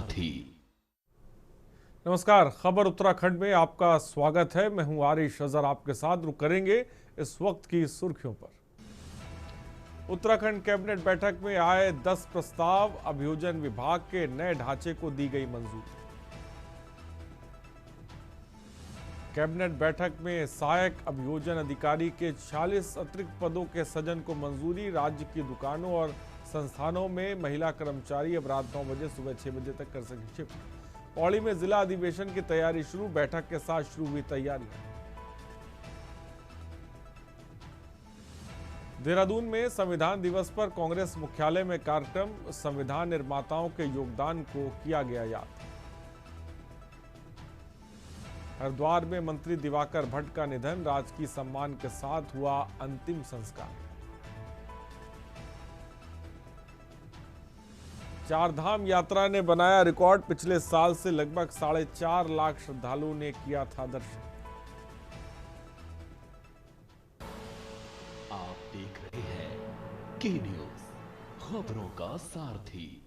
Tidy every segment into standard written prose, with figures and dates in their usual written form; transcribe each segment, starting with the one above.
सारथी। नमस्कार, खबर उत्तराखंड में आपका स्वागत है। मैं हूं आरिश अजहर, आपके साथ रुक करेंगे इस वक्त की सुर्खियों पर। उत्तराखंड कैबिनेट बैठक में आए 10 प्रस्ताव, अभियोजन विभाग के नए ढांचे को दी गई मंजूरी। कैबिनेट बैठक में सहायक अभियोजन अधिकारी के 46 अतिरिक्त पदों के सृजन को मंजूरी। राज्य की दुकानों और संस्थानों में महिला कर्मचारी अब रात 9 बजे सुबह 6 बजे तक कर सकें शिफ्ट। पौड़ी में जिला अधिवेशन की तैयारी शुरू, बैठक के साथ शुरू हुई तैयारियां। देहरादून में संविधान दिवस पर कांग्रेस मुख्यालय में कार्यक्रम, संविधान निर्माताओं के योगदान को किया गया याद। हरिद्वार में मंत्री दिवाकर भट्ट का निधन, राजकीय सम्मान के साथ हुआ अंतिम संस्कार। चारधाम यात्रा ने बनाया रिकॉर्ड, पिछले साल से लगभग 4.5 लाख श्रद्धालुओं ने किया था दर्शन। आप देख रहे हैं के न्यूज, खबरों का सारथी।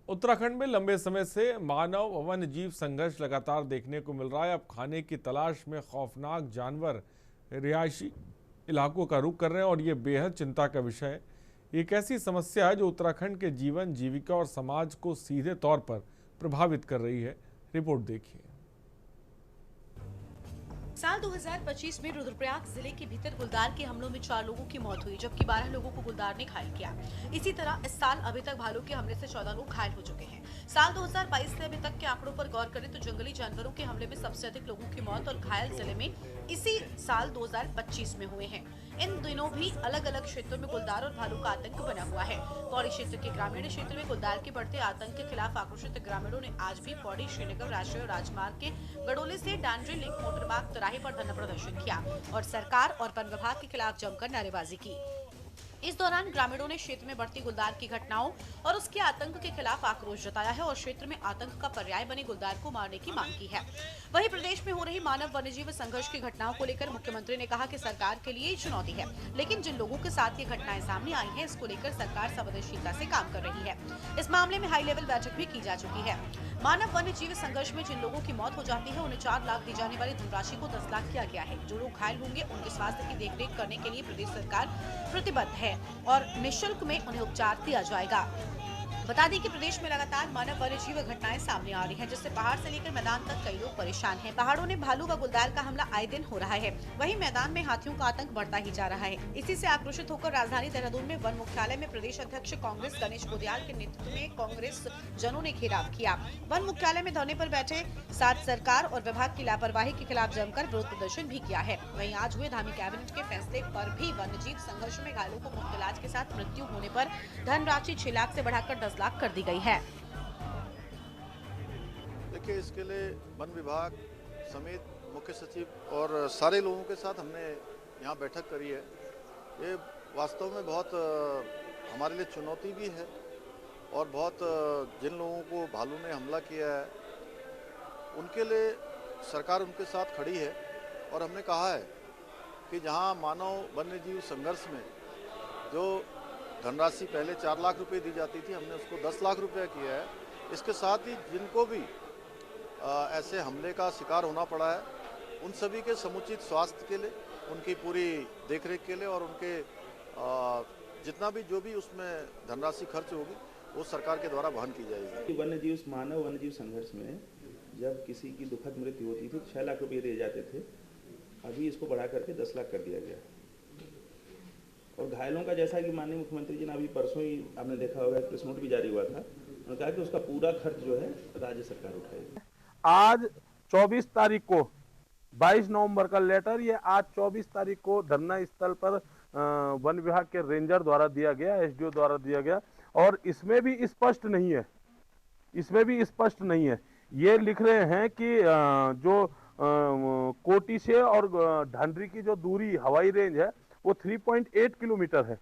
उत्तराखंड में लंबे समय से मानव वन्य जीव संघर्ष लगातार देखने को मिल रहा है। अब खाने की तलाश में खौफनाक जानवर रिहायशी इलाकों का रुख कर रहे हैं और ये बेहद चिंता का विषय है। एक ऐसी समस्या है जो उत्तराखंड के जीवन, जीविका और समाज को सीधे तौर पर प्रभावित कर रही है। रिपोर्ट देखिए। साल 2025 में रुद्रप्रयाग जिले के भीतर गुलदार के हमलों में 4 लोगों की मौत हुई, जबकि 12 लोगों को गुलदार ने घायल किया। इसी तरह इस साल अभी तक भालू के हमले से 14 लोग घायल हो चुके हैं। साल 2022 से अभी तक के आंकड़ों पर गौर करें तो जंगली जानवरों के हमले में सबसे अधिक लोगों की मौत और घायल जिले में इसी साल 2025 में हुए हैं। इन दिनों भी अलग अलग क्षेत्रों में गुलदार और भालू का आतंक बना हुआ है। पौड़ी क्षेत्र के ग्रामीण क्षेत्र में गुलदार के बढ़ते आतंक के खिलाफ आक्रोशित ग्रामीणों ने आज भी पौड़ी श्रीनगर राष्ट्रीय राजमार्ग के गडोले से डांडरी लिंक मोटरमार्ग तिराहे पर धरना प्रदर्शन किया और सरकार और वन विभाग के खिलाफ जमकर नारेबाजी की। इस दौरान ग्रामीणों ने क्षेत्र में बढ़ती गुलदार की घटनाओं और उसके आतंक के खिलाफ आक्रोश जताया है और क्षेत्र में आतंक का पर्याय बने गुलदार को मारने की मांग की है। वहीं प्रदेश में हो रही मानव वन्यजीव संघर्ष की घटनाओं को लेकर मुख्यमंत्री ने कहा कि सरकार के लिए चुनौती है, लेकिन जिन लोगों के साथ ये घटनाएं सामने आई हैं, इसको लेकर सरकार संवेदनशीलता से काम कर रही है। इस मामले में हाई लेवल बैठक भी की जा चुकी है। मानव वन्य जीव संघर्ष में जिन लोगों की मौत हो जाती है उन्हें 4 लाख दी जाने वाली धनराशि को 10 लाख किया गया है। जो लोग घायल होंगे उनके स्वास्थ्य की देखरेख करने के लिए प्रदेश सरकार प्रतिबद्ध है और निःशुल्क में उन्हें उपचार दिया जाएगा। बता दें कि प्रदेश में लगातार मानव वन्य जीव घटनाएं सामने आ रही हैं, जिससे पहाड़ से लेकर मैदान तक कई लोग परेशान हैं। पहाड़ों ने भालू व गुलदार का हमला आए दिन हो रहा है, वहीं मैदान में हाथियों का आतंक बढ़ता ही जा रहा है। इसी से आक्रोशित होकर राजधानी देहरादून में वन मुख्यालय में प्रदेश अध्यक्ष कांग्रेस गणेश गोदियाल के नेतृत्व में कांग्रेस जनों ने घेराव किया। वन मुख्यालय में धरने पर बैठे साथ सरकार और विभाग की लापरवाही के खिलाफ जमकर विरोध प्रदर्शन भी किया है। वहीं आज हुए धामी कैबिनेट के फैसले पर भी वन्य जीव संघर्ष में घायलों को मुफ्त इलाज के साथ मृत्यु होने पर धनराशि 6 लाख से बढ़ाकर 10 लाख कर दी गई है। देखिए, इसके लिए वन विभाग समेत मुख्य सचिव और सारे लोगों के साथ हमने यहाँ बैठक करी है। ये वास्तव में बहुत हमारे लिए चुनौती भी है और बहुत जिन लोगों को भालू ने हमला किया है उनके लिए सरकार उनके साथ खड़ी है। और हमने कहा है कि जहाँ मानव वन्य जीव संघर्ष में जो धनराशि पहले 4 लाख रुपए दी जाती थी, हमने उसको 10 लाख रुपए किया है। इसके साथ ही जिनको भी ऐसे हमले का शिकार होना पड़ा है, उन सभी के समुचित स्वास्थ्य के लिए, उनकी पूरी देखरेख के लिए और उनके जितना भी जो भी उसमें धनराशि खर्च होगी वो सरकार के द्वारा वहन की जाएगी। वन्यजीव मानव वन्यजीव संघर्ष में जब किसी की दुखद मृत्यु होती थी 6 लाख रुपये दिए जाते थे, अभी इसको बढ़ा करके 10 लाख कर दिया गया। और घायलों का जैसा कि माननीय मुख्यमंत्री जी ने अभी परसों ही आपने देखा होगा प्रेस नोट भी जारी हुआ था, उन्होंने कहा कि उसका पूरा खर्च जो है राज्य सरकार उठाएगी। आज 24 तारीख को 22 नवंबर का लेटर ये आज 24 तारीख को धरना स्थल पर वन विभाग के रेंजर द्वारा दिया गया, एसडीओ द्वारा दिया गया और इसमें भी स्पष्ट नहीं है, ये लिख रहे हैं कि जो कोटी से और ढांडरी की जो दूरी हवाई रेंज है वो 3.8 किलोमीटर है।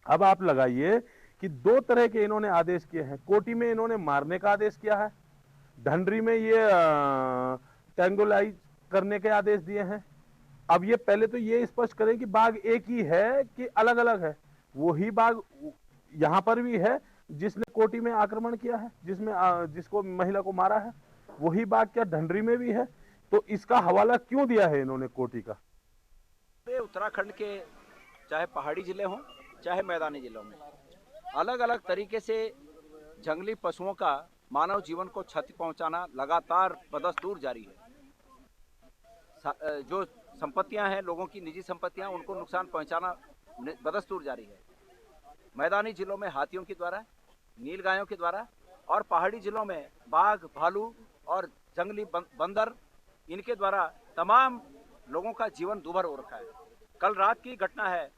अब आप लगाइए कि 2 तरह के इन्होंने आदेश किए हैं। कोटी में इन्होंने मारने का आदेश किया है, ढंडरी में ये टेंगोलाइज करने के आदेश दिए हैं। अब ये पहले तो ये स्पष्ट करें कि बाघ एक ही है कि अलग अलग है। वही बाघ यहाँ पर भी है, जिसने कोटी में आक्रमण किया है, जिसको महिला को मारा है, वही बाघ क्या ढंडरी में भी है? तो इसका हवाला क्यों दिया है इन्होंने कोटी का? उत्तराखंड के चाहे पहाड़ी जिले हों चाहे मैदानी जिलों में अलग अलग तरीके से जंगली पशुओं का मानव जीवन को क्षति पहुंचाना लगातार बदस्तूर जारी है। जो संपत्तियां हैं, लोगों की निजी संपत्तियां, उनको नुकसान पहुंचाना बदस्तूर जारी है। मैदानी जिलों में हाथियों के द्वारा, नीलगायों के द्वारा और पहाड़ी जिलों में बाघ, भालू और जंगली बंदर, इनके द्वारा तमाम लोगों का जीवन दूभर हो रखा है। कल रात की घटना है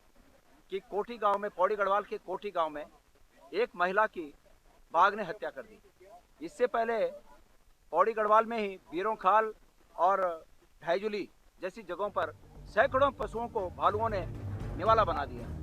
कि कोठी गांव में, पौड़ी गढ़वाल के कोठी गांव में एक महिला की बाघ ने हत्या कर दी। इससे पहले पौड़ी गढ़वाल में ही बीरों खाल और ढाईजुली जैसी जगहों पर सैकड़ों पशुओं को भालुओं ने निवाला बना दिया।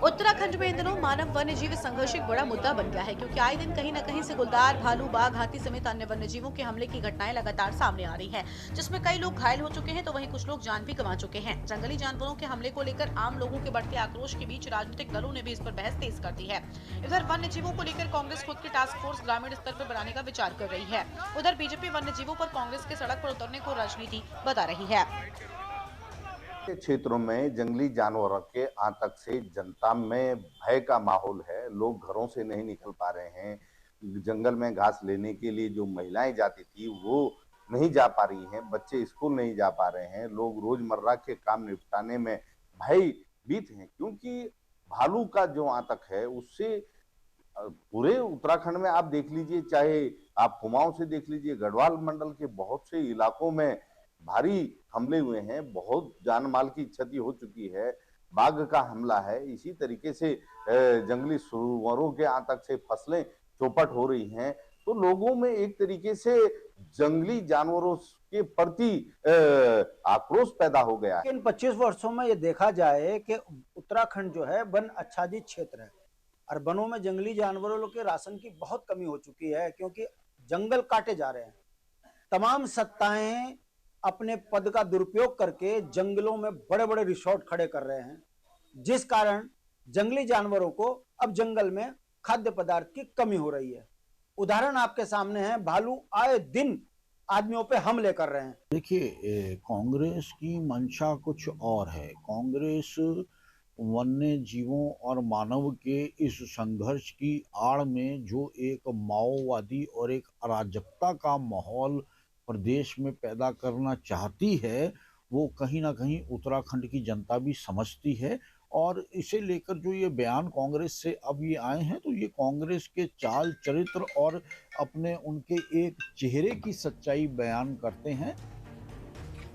उत्तराखंड में इन दिनों मानव वन्य जीव संघर्ष एक बड़ा मुद्दा बन गया है, क्योंकि आए दिन कहीं न कहीं से गुलदार, भालू, बाघ, हाथी समेत अन्य वन्य जीवों के हमले की घटनाएं लगातार सामने आ रही हैं, जिसमें कई लोग घायल हो चुके हैं तो वहीं कुछ लोग जान भी गंवा चुके हैं। जंगली जानवरों के हमले को लेकर आम लोगों के बढ़ते आक्रोश के बीच राजनीतिक दलों ने भी इस पर बहस तेज कर दी है। इधर वन्य जीवों को लेकर कांग्रेस खुद की टास्क फोर्स ग्रामीण स्तर पर बनाने का विचार कर रही है। उधर बीजेपी वन्य जीवों पर कांग्रेस के सड़क पर उतरने को राजनीति बता रही है। के क्षेत्रों में जंगली जानवरों के आतंक से जनता में भय का माहौल है। लोग घरों से नहीं निकल पा रहे हैं। जंगल में घास लेने के लिए जो महिलाएं जाती थी वो नहीं जा पा रही हैं। बच्चे स्कूल नहीं जा पा रहे हैं। लोग रोजमर्रा के काम निपटाने में भयभीत हैं, क्योंकि भालू का जो आतंक है उससे पूरे उत्तराखंड में आप देख लीजिए, चाहे आप कुमाऊं से देख लीजिए, गढ़वाल मंडल के बहुत से इलाकों में भारी हमले हुए हैं। बहुत जान माल की क्षति हो चुकी है। बाघ का हमला है। इसी तरीके से जंगली सुअरों के आतंक से फसलें चौपट हो रही हैं। तो लोगों में एक तरीके से जंगली जानवरों के प्रति आक्रोश पैदा हो गया है। इन 25 वर्षों में ये देखा जाए कि उत्तराखंड जो है वन आच्छादित क्षेत्र है और वनों में जंगली जानवरों के राशन की बहुत कमी हो चुकी है, क्योंकि जंगल काटे जा रहे हैं। तमाम सत्ताएं अपने पद का दुरुपयोग करके जंगलों में बड़े बड़े रिसोर्ट खड़े कर रहे हैं, जिस कारण जंगली जानवरों को अब जंगल में खाद्य पदार्थ की कमी हो रही है। उदाहरण आपके सामने है, भालू आए दिन आदमियों पे हमले कर रहे हैं। देखिए, कांग्रेस की मंशा कुछ और है। कांग्रेस वन्य जीवों और मानव के इस संघर्ष की आड़ में जो एक माओवादी और एक अराजकता का माहौल प्रदेश में पैदा करना चाहती है, वो कहीं ना कहीं उत्तराखंड की जनता भी समझती है। और इसे लेकर जो ये बयान कांग्रेस से अब ये आए हैं, तो ये कांग्रेस के चाल चरित्र और अपने उनके एक चेहरे की सच्चाई बयान करते हैं।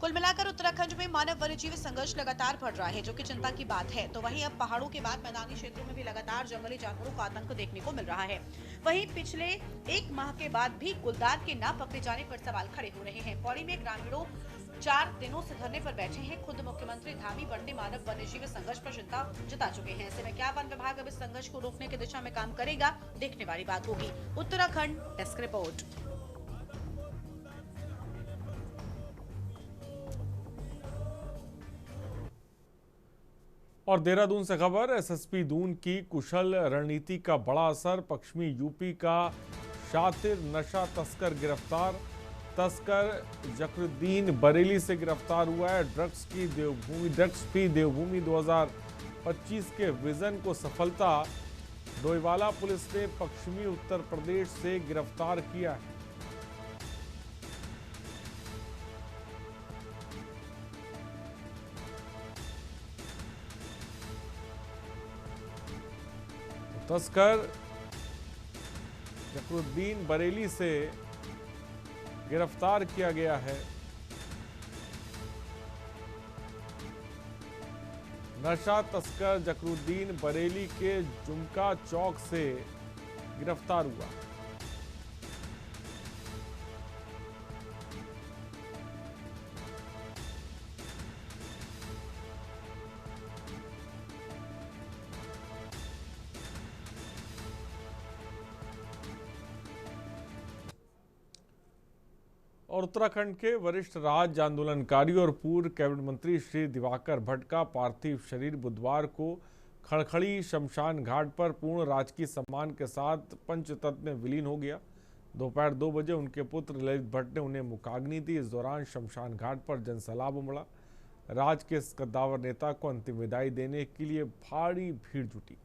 कुल मिलाकर उत्तराखंड में मानव वन्यजीव संघर्ष लगातार बढ़ रहा है, जो कि चिंता की बात है। तो वहीं अब पहाड़ों के बाद मैदानी क्षेत्रों में भी लगातार जंगली जानवरों का आतंक देखने को मिल रहा है। वहीं पिछले 1 माह के बाद भी गुलदार के न पकड़े जाने पर सवाल खड़े हो रहे हैं। पौड़ी में ग्रामीणों 4 दिनों से धरने पर बैठे हैं। खुद मुख्यमंत्री धामी बंडे मानव वन्यजीव संघर्ष पर चिंता जता चुके हैं। ऐसे में क्या वन विभाग अब इस संघर्ष को रोकने की दिशा में काम करेगा, देखने वाली बात होगी। Uttarakhand desk report. और देहरादून से खबर, एसएसपी दून की कुशल रणनीति का बड़ा असर। पश्चिमी यूपी का शातिर नशा तस्कर गिरफ्तार। तस्कर जकरुद्दीन बरेली से गिरफ्तार हुआ है। ड्रग्स फ्री देवभूमि 2025 के विजन को सफलता। डोईवाला पुलिस ने पश्चिमी उत्तर प्रदेश से गिरफ्तार किया है। तस्कर जकरुद्दीन बरेली से गिरफ्तार किया गया है। नशा तस्कर जकरुद्दीन बरेली के जुमका चौक से गिरफ्तार हुआ। और उत्तराखंड के वरिष्ठ राज्य आंदोलनकारी और पूर्व कैबिनेट मंत्री श्री दिवाकर भट्ट का पार्थिव शरीर बुधवार को खड़खड़ी शमशान घाट पर पूर्ण राजकीय सम्मान के साथ पंचतत्व में विलीन हो गया। दोपहर 2 बजे उनके पुत्र ललित भट्ट ने उन्हें मुखाग्नि दी। इस दौरान शमशान घाट पर जनसैलाब उमड़ा। राज के इस कद्दावर नेता को अंतिम विदाई देने के लिए भारी भीड़ जुटी।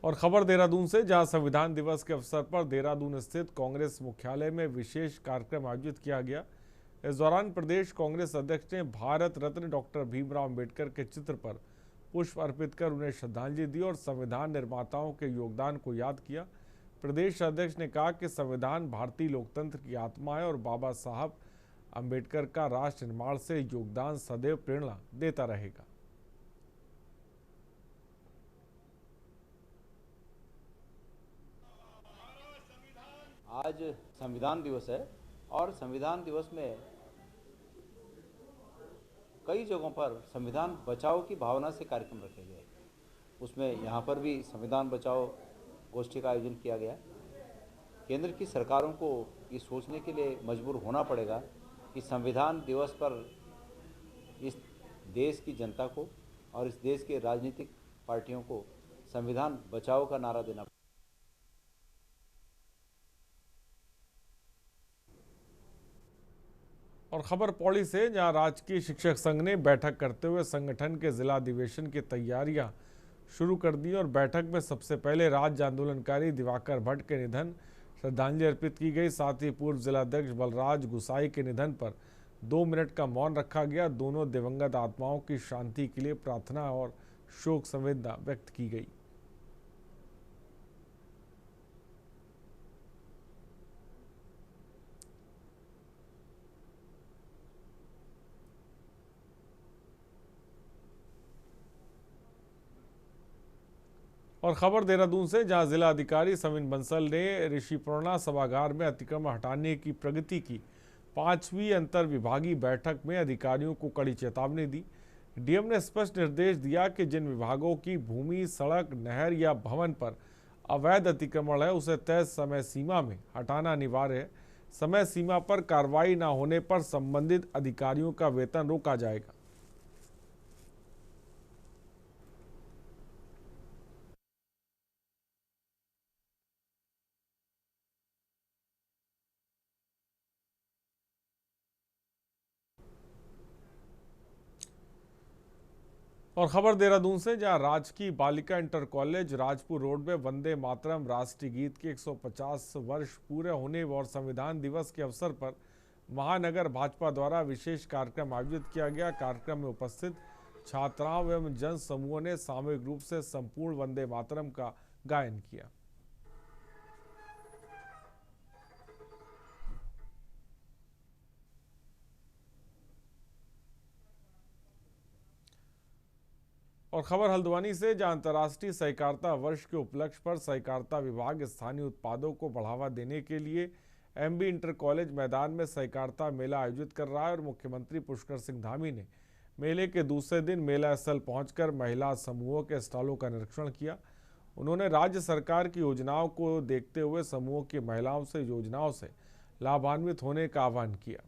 और खबर देहरादून से, जहां संविधान दिवस के अवसर पर देहरादून स्थित कांग्रेस मुख्यालय में विशेष कार्यक्रम आयोजित किया गया। इस दौरान प्रदेश कांग्रेस अध्यक्ष ने भारत रत्न डॉक्टर भीमराव अंबेडकर के चित्र पर पुष्प अर्पित कर उन्हें श्रद्धांजलि दी और संविधान निर्माताओं के योगदान को याद किया। प्रदेश अध्यक्ष ने कहा कि संविधान भारतीय लोकतंत्र की आत्मा है और बाबा साहब अंबेडकर का राष्ट्र निर्माण से योगदान सदैव प्रेरणा देता रहेगा। आज संविधान दिवस है और संविधान दिवस में कई जगहों पर संविधान बचाओ की भावना से कार्यक्रम रखे गए। उसमें यहाँ पर भी संविधान बचाओ गोष्ठी का आयोजन किया गया। केंद्र की सरकारों को ये सोचने के लिए मजबूर होना पड़ेगा कि संविधान दिवस पर इस देश की जनता को और इस देश के राजनीतिक पार्टियों को संविधान बचाओ का नारा देना। और खबर पौड़ी से, जहां राजकीय शिक्षक संघ ने बैठक करते हुए संगठन के जिला अधिवेशन की तैयारियां शुरू कर दी और बैठक में सबसे पहले राज्य आंदोलनकारी दिवाकर भट्ट के निधन श्रद्धांजलि अर्पित की गई। साथ ही पूर्व जिलाध्यक्ष बलराज गुसाई के निधन पर 2 मिनट का मौन रखा गया। दोनों दिवंगत आत्माओं की शांति के लिए प्रार्थना और शोक संवेदना व्यक्त की गई। और खबर देहरादून से, जहां जिला अधिकारी सविन बंसल ने ऋषिपूर्णा सभागार में अतिक्रमण हटाने की प्रगति की 5वीं अंतर विभागीय बैठक में अधिकारियों को कड़ी चेतावनी दी। डीएम ने स्पष्ट निर्देश दिया कि जिन विभागों की भूमि, सड़क, नहर या भवन पर अवैध अतिक्रमण है उसे तय समय सीमा में हटाना अनिवार्य है। समय सीमा पर कार्रवाई न होने पर संबंधित अधिकारियों का वेतन रोका जाएगा। और खबर देहरादून से, जहां राजकीय बालिका इंटर कॉलेज राजपुर रोड में वंदे मातरम राष्ट्रीय गीत के 150 वर्ष पूरे होने और संविधान दिवस के अवसर पर महानगर भाजपा द्वारा विशेष कार्यक्रम आयोजित किया गया। कार्यक्रम में उपस्थित छात्राओं एवं जन समूहों ने सामूहिक रूप से संपूर्ण वंदे मातरम का गायन किया। और खबर हल्द्वानी से, जहां अंतर्राष्ट्रीय सहकारिता वर्ष के उपलक्ष्य पर सहकारिता विभाग स्थानीय उत्पादों को बढ़ावा देने के लिए एमबी इंटर कॉलेज मैदान में सहकारिता मेला आयोजित कर रहा है और मुख्यमंत्री पुष्कर सिंह धामी ने मेले के दूसरे दिन मेला स्थल पहुंचकर महिला समूहों के स्टॉलों का निरीक्षण किया। उन्होंने राज्य सरकार की योजनाओं को देखते हुए समूहों की महिलाओं से योजनाओं से लाभान्वित होने का आह्वान किया।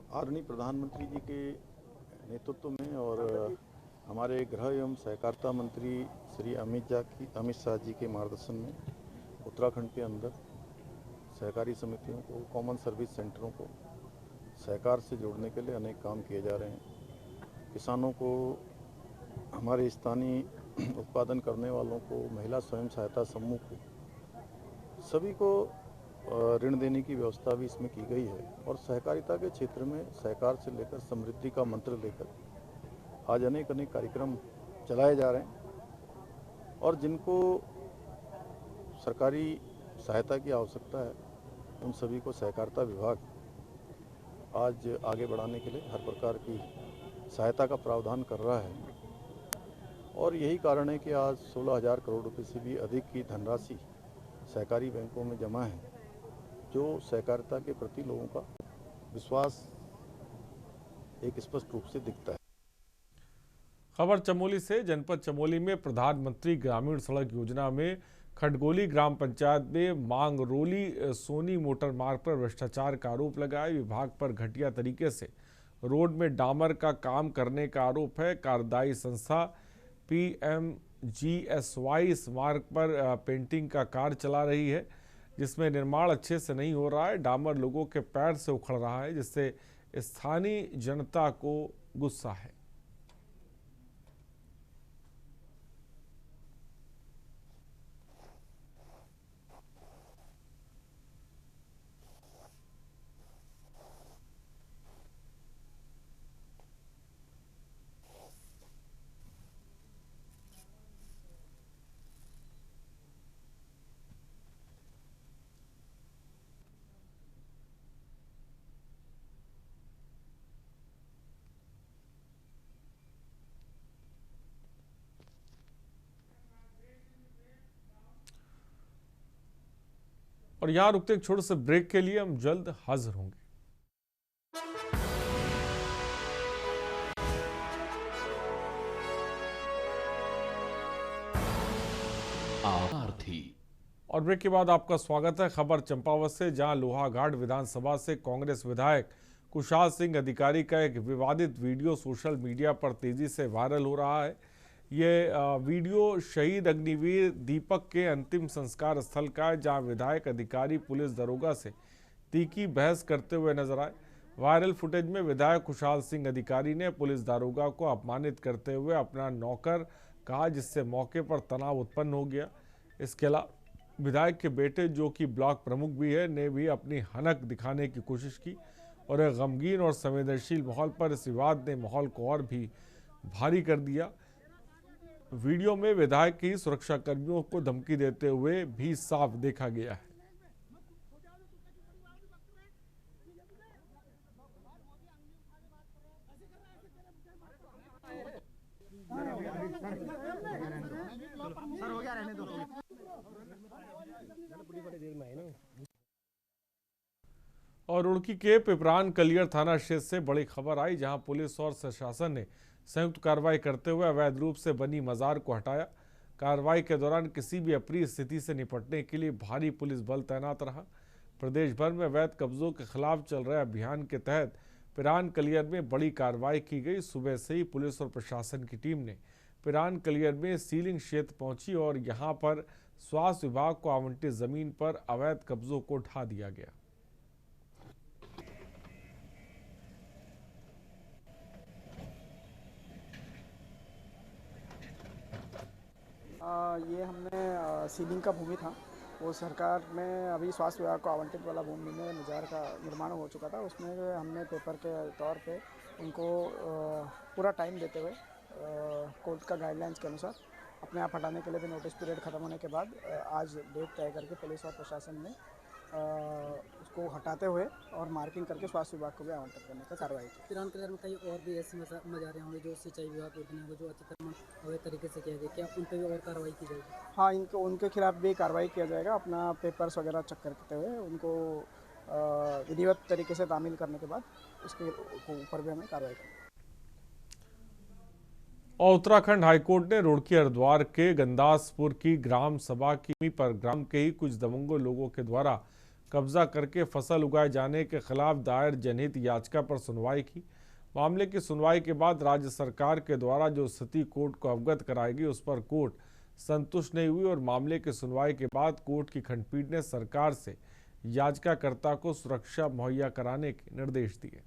आदरणीय प्रधानमंत्री जी के नेतृत्व में और हमारे गृह एवं सहकारिता मंत्री श्री अमित शाह जी के मार्गदर्शन में उत्तराखंड के अंदर सहकारी समितियों को, कॉमन सर्विस सेंटरों को सहकार से जोड़ने के लिए अनेक काम किए जा रहे हैं। किसानों को, हमारे स्थानीय उत्पादन करने वालों को, महिला स्वयं सहायता समूह को, सभी को ऋण देने की व्यवस्था भी इसमें की गई है। और सहकारिता के क्षेत्र में सहकार से लेकर समृद्धि का मंत्र लेकर आज अनेक कार्यक्रम चलाए जा रहे हैं और जिनको सरकारी सहायता की आवश्यकता है उन सभी को सहकारिता विभाग आज आगे बढ़ाने के लिए हर प्रकार की सहायता का प्रावधान कर रहा है। और यही कारण है कि आज 16,000 करोड़ रुपए से भी अधिक की धनराशि सहकारी बैंकों में जमा है, जो सहकारिता के प्रति लोगों का विश्वास एक स्पष्ट रूप से दिखता है। खबर चमोली से। जनपद चमोली में प्रधानमंत्री ग्रामीण सड़क योजना में खडगोली ग्राम पंचायत में मांगरोली सोनी मोटर मार्ग पर भ्रष्टाचार का आरोप लगा है। विभाग पर घटिया तरीके से रोड में डामर का काम करने का आरोप है। कार्यदायी संस्था PMGSY इस मार्ग पर पेंटिंग का कार्य चला रही है, जिसमें निर्माण अच्छे से नहीं हो रहा है। डामर लोगों के पैर से उखड़ रहा है, जिससे स्थानीय जनता को गुस्सा है। और यहाँ रुकते एक छोटे से ब्रेक के लिए, हम जल्द हाजिर होंगे। और ब्रेक के बाद आपका स्वागत है। खबर चंपावत से, जहां लोहाघाट विधानसभा से कांग्रेस विधायक कुशाल सिंह अधिकारी का एक विवादित वीडियो सोशल मीडिया पर तेजी से वायरल हो रहा है। ये वीडियो शहीद अग्निवीर दीपक के अंतिम संस्कार स्थल का है, जहां विधायक अधिकारी पुलिस दरोगा से तीखी बहस करते हुए नजर आए। वायरल फुटेज में विधायक कुशाल सिंह अधिकारी ने पुलिस दारोगा को अपमानित करते हुए अपना नौकर कहा, जिससे मौके पर तनाव उत्पन्न हो गया। इसके अलावा विधायक के बेटे, जो कि ब्लॉक प्रमुख भी है, ने भी अपनी हनक दिखाने की कोशिश की और एक गमगीन और संवेदनशील माहौल पर इस विवाद ने माहौल को और भी भारी कर दिया। वीडियो में विधायक की सुरक्षा कर्मियों को धमकी देते हुए भी साफ देखा गया है। और रुड़की के पिपरान कलियर थाना क्षेत्र से बड़ी खबर आई, जहां पुलिस और प्रशासन ने संयुक्त कार्रवाई करते हुए अवैध रूप से बनी मजार को हटाया। कार्रवाई के दौरान किसी भी अप्रिय स्थिति से निपटने के लिए भारी पुलिस बल तैनात रहा। प्रदेश भर में अवैध कब्जों के खिलाफ चल रहे अभियान के तहत पिरान कलियर में बड़ी कार्रवाई की गई। सुबह से ही पुलिस और प्रशासन की टीम ने पिरान कलियर में सीलिंग क्षेत्र पहुंची और यहां पर स्वास्थ्य विभाग को आवंटित जमीन पर अवैध कब्जों को ढा दिया गया। ये हमने सीलिंग का भूमि था, वो सरकार में अभी स्वास्थ्य विभाग को आवंटित वाला भूमि में मजार का निर्माण हो चुका था। उसमें हमने पेपर के तौर पे उनको पूरा टाइम देते हुए कोर्ट का गाइडलाइंस के अनुसार अपने आप हटाने के लिए भी नोटिस पीरियड ख़त्म होने के बाद आज डेट तय करके पुलिस और प्रशासन ने उसको हटाते हुए और मार्किंग करके स्वास्थ्य विभाग को भी आवंटित करने का कार्रवाई की। पिरान कलियर में कई और भी ऐसे मजारे होंगे जो सिंचाई विभाग के होंगे, जो अतिक्रमण अवैध तरीके से किया गया, क्या उन पर भी और कार्रवाई की जाएगी? हाँ, उनके खिलाफ भी कार्रवाई किया जाएगा। अपना पेपर्स वगैरह चेक करते हुए उनको विधिवत तरीके से तामील करने के बाद उसके ऊपर भी हमें कार्रवाई करनी। और उत्तराखंड हाईकोर्ट ने रुड़की हरिद्वार के गंदासपुर की ग्राम सभा की पर ग्राम के ही कुछ दबंगों लोगों के द्वारा कब्जा करके फसल उगाए जाने के खिलाफ दायर जनहित याचिका पर सुनवाई की। मामले की सुनवाई के बाद राज्य सरकार के द्वारा जो स्थिति कोर्ट को अवगत कराएगी, उस पर कोर्ट संतुष्ट नहीं हुई और मामले की सुनवाई के बाद कोर्ट की खंडपीठ ने सरकार से याचिकाकर्ता को सुरक्षा मुहैया कराने के निर्देश दिए।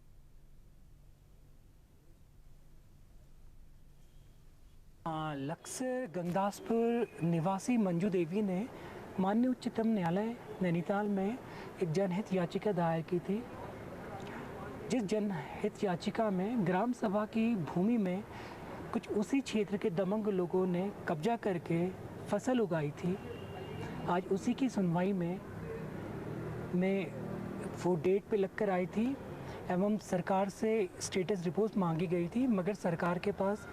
लक्ष्य गंदासपुर निवासी मंजू देवी ने माननीय उच्चतम न्यायालय नैनीताल में एक जनहित याचिका दायर की थी, जिस जनहित याचिका में ग्राम सभा की भूमि में कुछ उसी क्षेत्र के दबंग लोगों ने कब्जा करके फसल उगाई थी। आज उसी की सुनवाई में वो डेट पे लगकर आई थी एवं सरकार से स्टेटस रिपोर्ट मांगी गई थी, मगर सरकार के पास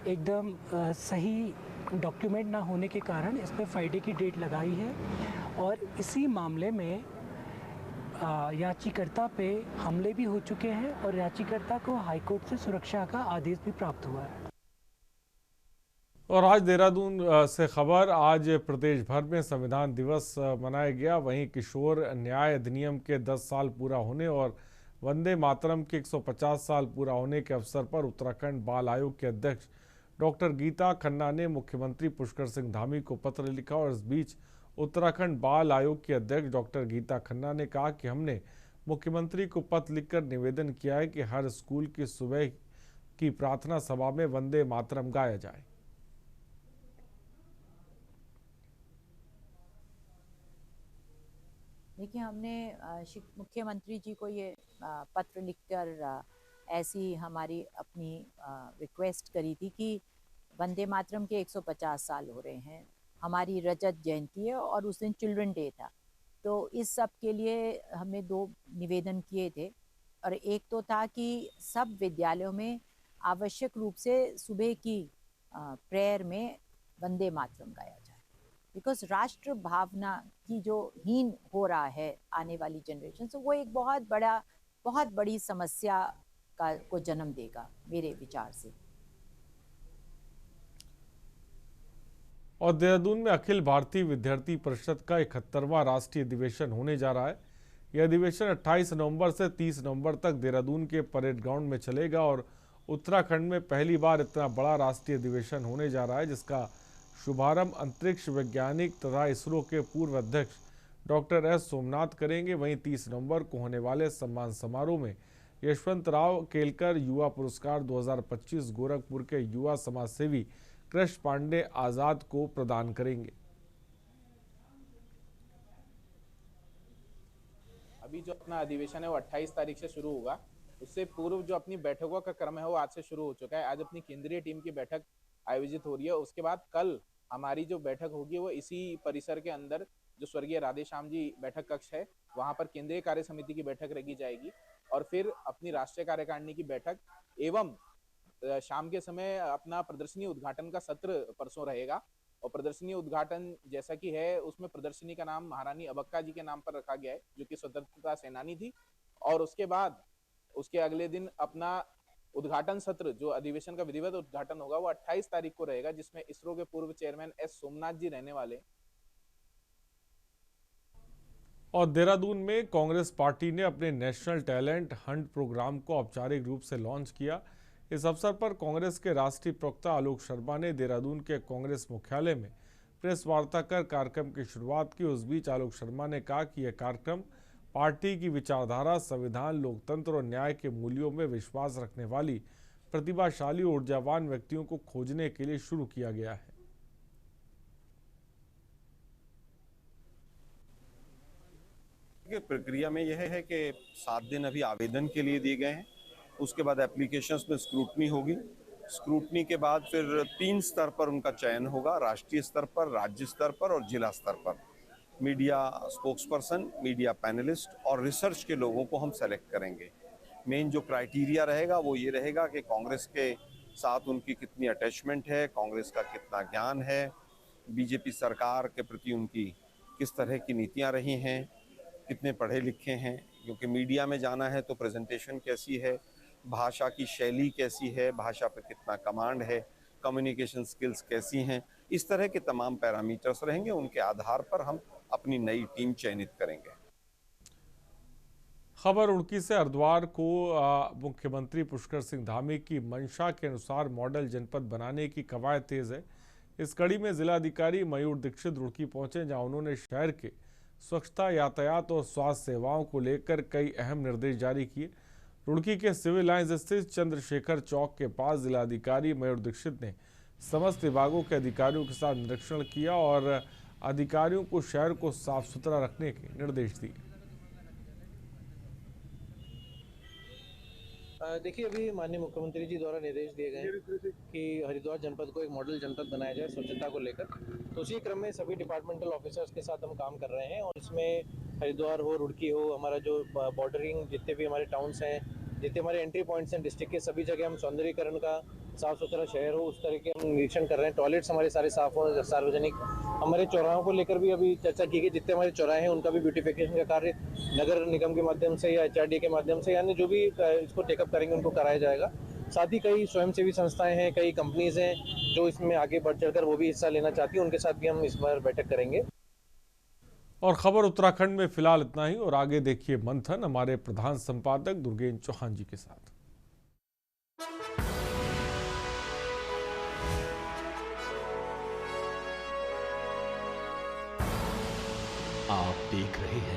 एकदम सही डॉक्यूमेंट ना होने के कारण इस पर फ्राइडे की डेट लगाई है और इसी मामले में याचिकाकर्ता पे हमले भी हो चुके हैं और याचिकाकर्ता को हाईकोर्ट से सुरक्षा का आदेश भी प्राप्त हुआ है। और आज देहरादून से खबर, आज प्रदेश भर में संविधान दिवस मनाया गया। वहीं किशोर न्याय अधिनियम के 10 साल पूरा होने और वंदे मातरम के 150 साल पूरा होने के अवसर पर उत्तराखंड बाल आयोग के अध्यक्ष डॉक्टर गीता खन्ना ने मुख्यमंत्री पुष्कर सिंह धामी को पत्र लिखा। और इस बीच उत्तराखंड बाल आयोग की अध्यक्ष डॉक्टर गीता खन्ना ने कहा कि हमने मुख्यमंत्री को पत्र लिखकर निवेदन किया है कि हर स्कूल की सुबह की प्रार्थना सभा में वंदे मातरम गाया जाए। देखिए, हमने मुख्यमंत्री जी को ये पत्र लिखकर ऐसी हमारी अपनी रिक्वेस्ट करी थी कि वंदे मातरम के 150 साल हो रहे हैं, हमारी रजत जयंती है और उस दिन चिल्ड्रन डे था। तो इस सब के लिए हमने 2 निवेदन किए थे और एक तो था कि सब विद्यालयों में आवश्यक रूप से सुबह की प्रेयर में वंदे मातरम गाया जाए, बिकॉज राष्ट्र भावना की जो हीन हो रहा है आने वाली जनरेशन से, वो एक बहुत बड़ी समस्या को जन्म देगा मेरे विचार से। और देहरादून में अखिल भारतीय विद्यार्थी परिषद का 71वां राष्ट्रीय अधिवेशन होने जा रहा है। यह अधिवेशन 28 नवंबर से 30 नवंबर तक देहरादून के परेड ग्राउंड में चलेगा और उत्तराखंड में पहली बार इतना बड़ा राष्ट्रीय अधिवेशन होने जा रहा है, जिसका शुभारंभ अंतरिक्ष वैज्ञानिक तथा इसरो के पूर्व अध्यक्ष डॉक्टर एस सोमनाथ करेंगे। वहीं 30 नवंबर को होने वाले सम्मान समारोह में यशवंतराव केलकर युवा पुरस्कार 2025 गोरखपुर के युवा समाजसेवी कृष्ण पांडे आजाद को प्रदान करेंगे। अभी जो अपना अधिवेशन है वो 28 तारीख से शुरू होगा। उससे पूर्व जो अपनी बैठकों का क्रम है वो आज से शुरू हो चुका है। आज अपनी केंद्रीय टीम की बैठक आयोजित हो रही है। उसके बाद कल हमारी जो बैठक होगी वो इसी परिसर के अंदर जो स्वर्गीय राधेश्याम जी बैठक कक्ष है वहां पर केंद्रीय कार्य समिति की बैठक रखी जाएगी और फिर अपनी राष्ट्रीय कार्यकारिणी की बैठक एवं शाम के समय अपना प्रदर्शनी उद्घाटन का सत्र परसों रहेगा। और प्रदर्शनी उद्घाटन जैसा कि है उसमें प्रदर्शनी का नाम महारानी अबक्का जी के नाम पर रखा गया है, जो कि स्वतंत्रता सेनानी थी। और उसके बाद उसके अगले दिन अपना उद्घाटन सत्र जो अधिवेशन का विधिवत उद्घाटन होगा वो 28 तारीख को रहेगा, जिसमें इसरो के पूर्व चेयरमैन एस सोमनाथ जी रहने वाले। और देहरादून में कांग्रेस पार्टी ने अपने नेशनल टैलेंट हंट प्रोग्राम को औपचारिक रूप से लॉन्च किया। इस अवसर पर कांग्रेस के राष्ट्रीय प्रवक्ता आलोक शर्मा ने देहरादून के कांग्रेस मुख्यालय में प्रेस वार्ता कर कार्यक्रम की शुरुआत की। उस बीच आलोक शर्मा ने कहा कि यह कार्यक्रम पार्टी की विचारधारा, संविधान, लोकतंत्र और न्याय के मूल्यों में विश्वास रखने वाली प्रतिभाशाली ऊर्जावान व्यक्तियों को खोजने के लिए शुरू किया गया है। प्रक्रिया में यह है कि 7 दिन अभी आवेदन के लिए दिए गए हैं। उसके बाद एप्लीकेशंस में स्क्रूटनी होगी। स्क्रूटनी के बाद फिर 3 स्तर पर उनका चयन होगा, राष्ट्रीय स्तर पर, राज्य स्तर पर और जिला स्तर पर। मीडिया स्पोक्सपर्सन, मीडिया पैनलिस्ट और रिसर्च के लोगों को हम सेलेक्ट करेंगे। मेन जो क्राइटेरिया रहेगा वो ये रहेगा कि कांग्रेस के साथ उनकी कितनी अटैचमेंट है, कांग्रेस का कितना ज्ञान है, बीजेपी सरकार के प्रति उनकी किस तरह की नीतियां रही हैं, कितने पढ़े लिखे हैं, क्योंकि मीडिया में जाना है तो प्रेजेंटेशन कैसी है, भाषा की शैली कैसी है, भाषा पर कितना कमांड है, कम्युनिकेशन स्किल्स कैसी हैं, इस तरह के तमाम पैरामीटर्स रहेंगे। उनके आधार पर हम अपनी नई टीम चयनित करेंगे। खबर रुड़की से हरिद्वार को मुख्यमंत्री पुष्कर सिंह धामी की मंशा के अनुसार मॉडल जनपद बनाने की कवायद तेज है। इस कड़ी में जिलाधिकारी मयूर दीक्षित रुड़की पहुंचे, जहां उन्होंने शहर के स्वच्छता, यातायात और स्वास्थ्य सेवाओं को लेकर कई अहम निर्देश जारी किए। रुड़की के सिविल लाइंस स्थित चंद्रशेखर चौक के पास जिलाधिकारी मयूर दीक्षित ने समस्त विभागों के अधिकारियों के साथ निरीक्षण किया और अधिकारियों को शहर को साफ सुथरा रखने के निर्देश दिए। देखिए, अभी माननीय मुख्यमंत्री जी द्वारा निर्देश दिए गए हैं कि हरिद्वार जनपद को एक मॉडल जनपद बनाया जाए स्वच्छता को लेकर। तो उसी क्रम में सभी डिपार्टमेंटल ऑफिसर्स के साथ हम काम कर रहे हैं और इसमें हरिद्वार हो, रुड़की हो, हमारा जो बॉर्डरिंग जितने भी हमारे टाउन्स हैं, जितने हमारे एंट्री पॉइंट्स हैं डिस्ट्रिक्ट के, सभी जगह हम सौंदर्यीकरण का, साफ सुथरा शहर हो उस तरह के हम निरीक्षण कर रहे हैं। टॉयलेट्स हमारे सारे साफ हो, सार्वजनिक हमारे चौराहों को लेकर भी अभी चर्चा की गई। जितने हमारे चौराहे हैं उनका भी ब्यूटिफिकेशन का कार्य नगर निगम के माध्यम से या HRD के माध्यम से, यानी जो भी इसको टेकअप करेंगे उनको कराया जाएगा। साथ ही कई स्वयंसेवी संस्थाएं हैं, कई कंपनीज हैं जो इसमें आगे बढ़ चढ़कर वो भी हिस्सा लेना चाहती हैं, उनके साथ भी हम इस बार बैठक करेंगे। और खबर उत्तराखंड में फिलहाल इतना ही, और आगे देखिए मंथन हमारे प्रधान संपादक दुर्गेश चौहान जी के साथ। आप देख रहे हैं